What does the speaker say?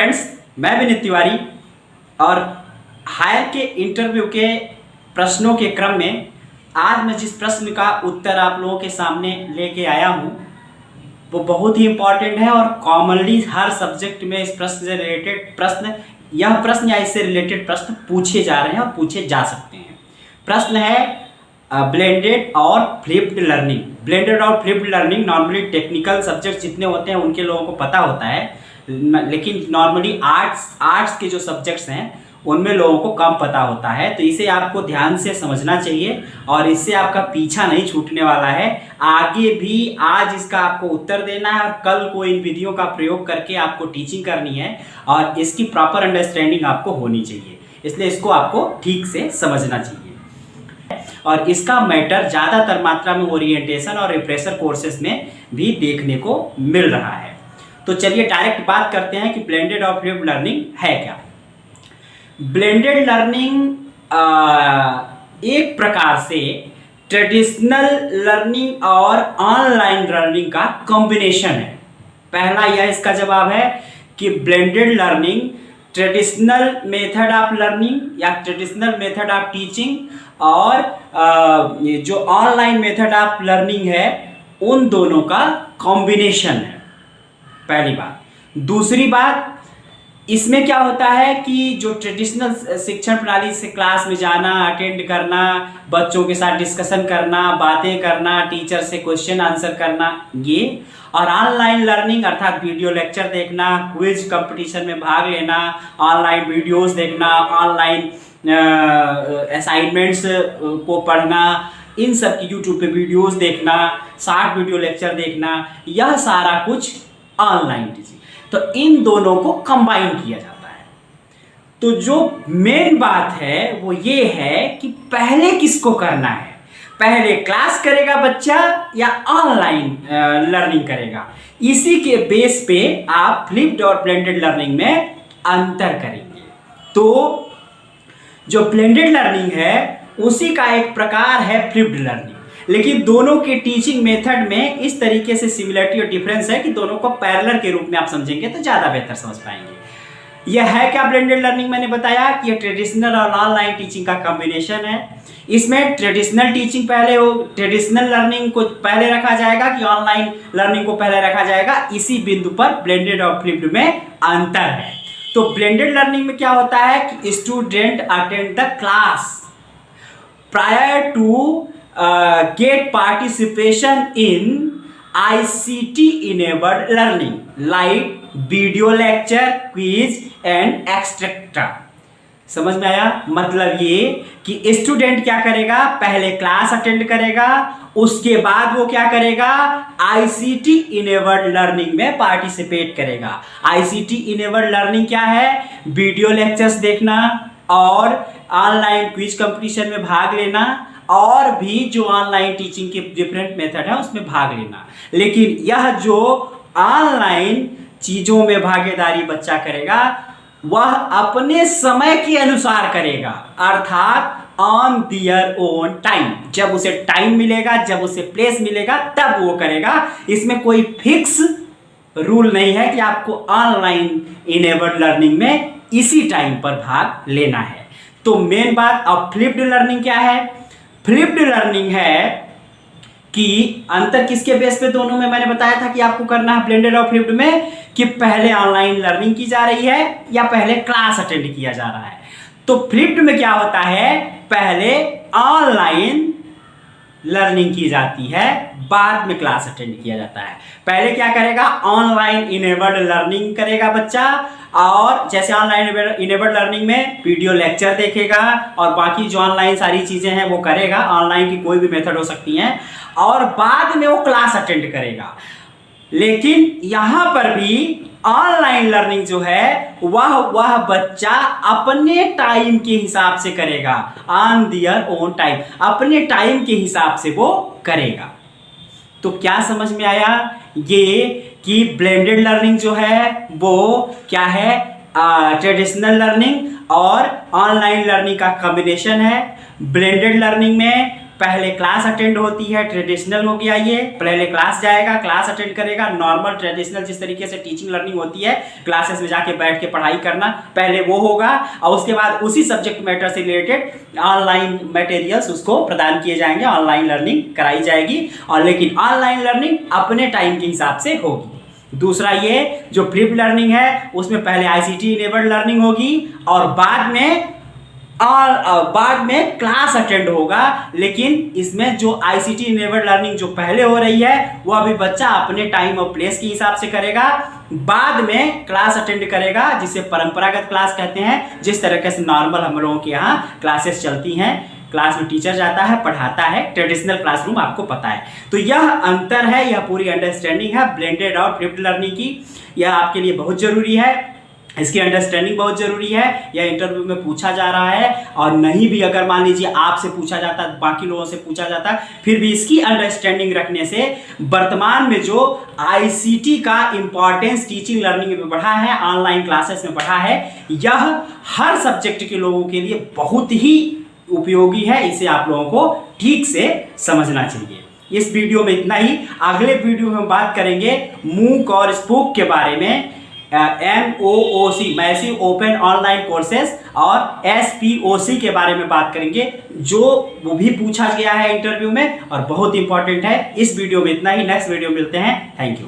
Friends, मैं विनीत तिवारी और higher के इंटरव्यू के प्रश्नों के क्रम में आज मैं जिस प्रश्न का उत्तर आप लोगों के सामने लेके आया हूँ वो बहुत ही इम्पॉर्टेंट है और कॉमनली हर सब्जेक्ट में इस प्रश्न से रिलेटेड यह प्रश्न या इससे रिलेटेड प्रश्न पूछे जा रहे हैं और पूछे जा सकते हैं। प्रश्न है ब्लेंडेड और फ्लिप्ड लर्निंग। ब्लेंडेड और flipped learning normally technical subject जितने होते हैं उनके लोगों को पता होता है, लेकिन नॉर्मली आर्ट्स के जो सब्जेक्ट्स हैं उनमें लोगों को कम पता होता है। तो इसे आपको ध्यान से समझना चाहिए और इससे आपका पीछा नहीं छूटने वाला है। आगे भी आज इसका आपको उत्तर देना है और कल को इन विधियों का प्रयोग करके आपको टीचिंग करनी है और इसकी प्रॉपर अंडरस्टैंडिंग आपको होनी चाहिए, इसलिए इसको आपको ठीक से समझना चाहिए। और इसका मैटर ज़्यादातर मात्रा में ओरिएंटेशन और रिफ्रेशर कोर्सेज में भी देखने को मिल रहा है। तो चलिए डायरेक्ट बात करते हैं कि ब्लेंडेड और फ्लिप्ड लर्निंग है क्या। ब्लेंडेड लर्निंग एक प्रकार से ट्रेडिशनल लर्निंग और ऑनलाइन लर्निंग का कॉम्बिनेशन है। पहला यह इसका जवाब है कि blended learning traditional method of learning या ट्रेडिशनल मेथड ऑफ टीचिंग और जो ऑनलाइन मेथड ऑफ लर्निंग है उन दोनों का कॉम्बिनेशन है, पहली बात। दूसरी बात, इसमें क्या होता है कि जो ट्रेडिशनल शिक्षण प्रणाली से क्लास में जाना, अटेंड करना, बच्चों के साथ डिस्कशन करना, बातें करना, टीचर से क्वेश्चन आंसर करना, ये और ऑनलाइन लर्निंग अर्थात वीडियो लेक्चर देखना, क्विज कंपटीशन में भाग लेना, ऑनलाइन वीडियोस देखना, ऑनलाइन असाइनमेंट्स को पढ़ना, इन सब की यूट्यूब पे वीडियोस देखना, शॉर्ट वीडियो लेक्चर देखना, यह सारा कुछ ऑनलाइन टीचिंग। तो इन दोनों को कंबाइन किया जाता है। तो जो मेन बात है वो ये है कि पहले किसको करना है, पहले क्लास करेगा बच्चा या ऑनलाइन लर्निंग करेगा। इसी के बेस पे आप फ्लिप्ड और ब्लेंडेड लर्निंग में अंतर करेंगे। तो जो ब्लेंडेड लर्निंग है उसी का एक प्रकार है फ्लिप्ड लर्निंग, लेकिन दोनों के टीचिंग मेथड में इस तरीके से सिमिलरिटी और डिफरेंस है कि दोनों को पैरेलल के रूप में आप समझेंगे तो ज़्यादा बेहतर समझ पाएंगे। यह है क्या ब्लेंडेड लर्निंग, मैंने बताया कि यह ट्रेडिशनल और ऑनलाइन टीचिंग का कॉम्बिनेशन है। इसमें ट्रेडिशनल टीचिंग पहले हो, ट्रेडिशनल लर्निंग को पहले रखा जाएगा कि ऑनलाइन लर्निंग को पहले रखा जाएगा। इसी बिंदु पर ब्लेंडेड और फ्लिप्ड में अंतर है। तो ब्लेंडेड लर्निंग में क्या होता है कि student attend the class prior to get participation in ICT enabled learning like video lecture, quiz and etc. समझ में आया? मतलब ये कि स्टूडेंट क्या करेगा, पहले क्लास अटेंड करेगा, उसके बाद वो क्या करेगा, ICT इनेबल्ड लर्निंग में पार्टिसिपेट करेगा। ICT इनेबल्ड लर्निंग क्या है, वीडियो लेक्चर्स देखना और ऑनलाइन क्विज कंपटीशन में भाग लेना और भी जो ऑनलाइन टीचिंग के डिफरेंट मेथड है उसमें भाग लेना। लेकिन यह जो ऑनलाइन चीज़ों में भागीदारी बच्चा करेगा वह अपने समय के अनुसार करेगा, अर्थात ऑन दियर ओन टाइम। जब उसे टाइम मिलेगा, जब उसे प्लेस मिलेगा तब वो करेगा। इसमें कोई फिक्स रूल नहीं है कि आपको ऑनलाइन इनेबल्ड लर्निंग में इसी टाइम पर भाग लेना है। तो मेन बात, अब फ्लिप्ड लर्निंग क्या है? फ्लिप्ड लर्निंग है कि अंतर किसके बेस पे दोनों में मैंने बताया था कि आपको करना है ब्लेंडेड और फ्लिप्ड में कि पहले ऑनलाइन लर्निंग की जा रही है या पहले क्लास अटेंड किया जा रहा है। तो फ्लिप्ड में क्या होता है, पहले ऑनलाइन लर्निंग की जाती है, बाद में क्लास अटेंड किया जाता है। पहले क्या करेगा, ऑनलाइन इनेबल्ड लर्निंग करेगा बच्चा, और जैसे ऑनलाइन इनेबल्ड लर्निंग में वीडियो लेक्चर देखेगा और बाकी जो ऑनलाइन सारी चीज़ें हैं वो करेगा, ऑनलाइन की कोई भी मेथड हो सकती हैं, और बाद में वो क्लास अटेंड करेगा। लेकिन यहाँ पर भी ऑनलाइन लर्निंग जो है वह बच्चा अपने टाइम के हिसाब से करेगा, ऑन दियर ओन टाइम, अपने टाइम के हिसाब से वो करेगा। तो क्या समझ में आया ये कि ब्लेंडेड लर्निंग जो है वो क्या है, ट्रेडिशनल लर्निंग और ऑनलाइन लर्निंग का कॉम्बिनेशन है। ब्लेंडेड लर्निंग में पहले क्लास अटेंड होती है, ट्रेडिशनल हो गया ये, पहले क्लास जाएगा, क्लास अटेंड करेगा, नॉर्मल ट्रेडिशनल जिस तरीके से टीचिंग लर्निंग होती है, क्लासेस में जाके बैठ के पढ़ाई करना, पहले वो होगा और उसके बाद उसी सब्जेक्ट मैटर से रिलेटेड ऑनलाइन मटेरियल्स उसको प्रदान किए जाएंगे, ऑनलाइन लर्निंग कराई जाएगी। और लेकिन ऑनलाइन लर्निंग अपने टाइम के हिसाब से होगी। दूसरा ये जो फ्लिप लर्निंग है उसमें पहले आईसीटी इनेबल्ड लर्निंग होगी और बाद में क्लास अटेंड होगा। लेकिन इसमें जो आईसीटी इनेबल्ड लर्निंग जो पहले हो रही है वो अभी बच्चा अपने टाइम और प्लेस के हिसाब से करेगा, बाद में क्लास अटेंड करेगा, जिसे परंपरागत क्लास कहते हैं। जिस तरीके से नॉर्मल हम लोगों के यहाँ क्लासेस चलती हैं, क्लास में टीचर जाता है, पढ़ाता है, ट्रेडिशनल क्लासरूम आपको पता है। तो यह अंतर है, यह पूरी अंडरस्टैंडिंग है ब्लेंडेड और फ्लिप्ड लर्निंग की। यह आपके लिए बहुत जरूरी है, इसकी अंडरस्टैंडिंग बहुत जरूरी है। यह इंटरव्यू में पूछा जा रहा है और नहीं भी अगर मान लीजिए आपसे पूछा जाता, बाकी लोगों से पूछा जाता, फिर भी इसकी अंडरस्टैंडिंग रखने से वर्तमान में जो आईसीटी का इंपॉर्टेंस टीचिंग लर्निंग में बढ़ा है, ऑनलाइन क्लासेस में बढ़ा है, यह हर सब्जेक्ट के लोगों के लिए बहुत ही उपयोगी है। इसे आप लोगों को ठीक से समझना चाहिए। इस वीडियो में इतना ही। अगले वीडियो में बात करेंगे मूक और स्पूक के बारे में, MOOC massive open online courses और SPOC के बारे में बात करेंगे, जो वो भी पूछा गया है इंटरव्यू में और बहुत इंपॉर्टेंट है। इस वीडियो में इतना ही। नेक्स्ट वीडियो मिलते हैं। Thank you.